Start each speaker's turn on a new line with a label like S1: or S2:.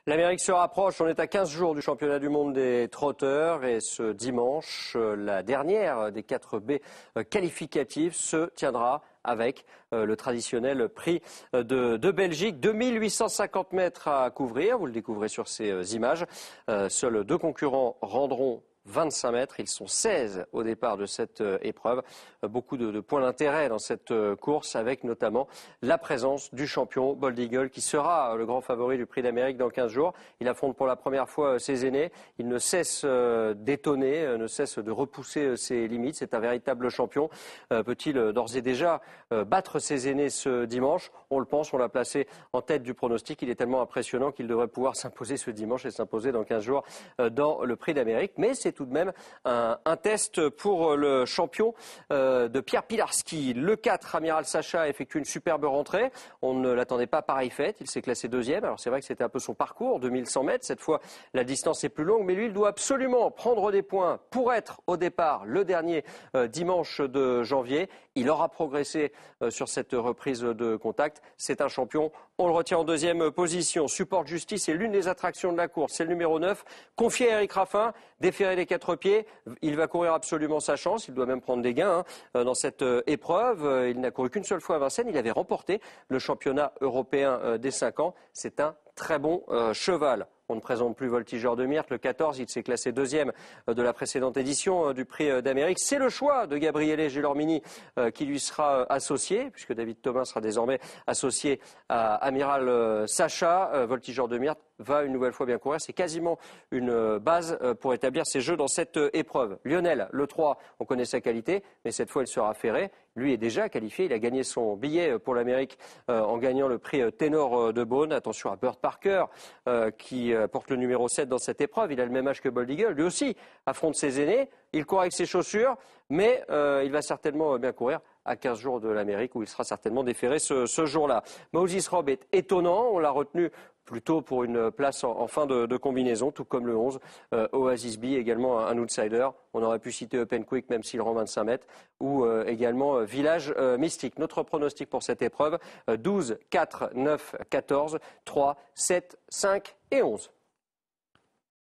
S1: L'Amérique se rapproche, on est à 15 jours du championnat du monde des trotteurs et ce dimanche, la dernière des 4 baies qualificatives se tiendra avec le traditionnel prix de Belgique. 2850 mètres à couvrir, vous le découvrez sur ces images. Seuls 2 concurrents rendront 25 mètres. Ils sont 16 au départ de cette épreuve. Beaucoup de points d'intérêt dans cette course avec notamment la présence du champion Bold Eagle qui sera le grand favori du Prix d'Amérique dans 15 jours. Il affronte pour la première fois ses aînés. Il ne cesse d'étonner, ne cesse de repousser ses limites. C'est un véritable champion. Peut-il d'ores et déjà battre ses aînés ce dimanche? On le pense, on l'a placé en tête du pronostic. Il est tellement impressionnant qu'il devrait pouvoir s'imposer ce dimanche et s'imposer dans 15 jours dans le Prix d'Amérique. Mais c'est tout de même un test pour le champion de Pierre Pilarski. Le 4, Amiral Sacha, effectue une superbe rentrée. On ne l'attendait pas pareille fête. Il s'est classé 2e. Alors c'est vrai que c'était un peu son parcours, 2100 mètres. Cette fois, la distance est plus longue. Mais lui, il doit absolument prendre des points pour être au départ le dernier dimanche de janvier. Il aura progressé sur cette reprise de contact. C'est un champion. On le retient en 2e position. Support Justice est l'une des attractions de la course. C'est le numéro 9. Confié à Eric Raffin, déféré les 4 pieds. Il va courir absolument sa chance. Il doit même prendre des gains dans cette épreuve. Il n'a couru qu'une seule fois à Vincennes. Il avait remporté le championnat européen des 5 ans. C'est un très bon cheval. On ne présente plus Voltigeur de Myrte. Le 14, il s'est classé 2e de la précédente édition du Prix d'Amérique. C'est le choix de Gabriele Gelormini qui lui sera associé, puisque David Thomas sera désormais associé à Amiral Sacha. Voltigeur de Myrte va une nouvelle fois bien courir. C'est quasiment une base pour établir ses jeux dans cette épreuve. Lionel, le 3, on connaît sa qualité, mais cette fois il sera ferré. Lui est déjà qualifié. Il a gagné son billet pour l'Amérique en gagnant le prix Ténor de Beaune. Attention à Burt Parker qui porte le numéro 7 dans cette épreuve. Il a le même âge que Bold Eagle. Lui aussi affronte ses aînés. Il court avec ses chaussures, mais il va certainement bien courir à 15 jours de l'Amérique où il sera certainement déféré ce jour-là. Moses Robb est étonnant. On l'a retenu plutôt pour une place en fin de combinaison, tout comme le 11. Oasis B, également un outsider. On aurait pu citer Open Quick, même s'il rend 25 mètres. Ou également Village Mystique. Notre pronostic pour cette épreuve, 12, 4, 9, 14, 3, 7, 5 et 11.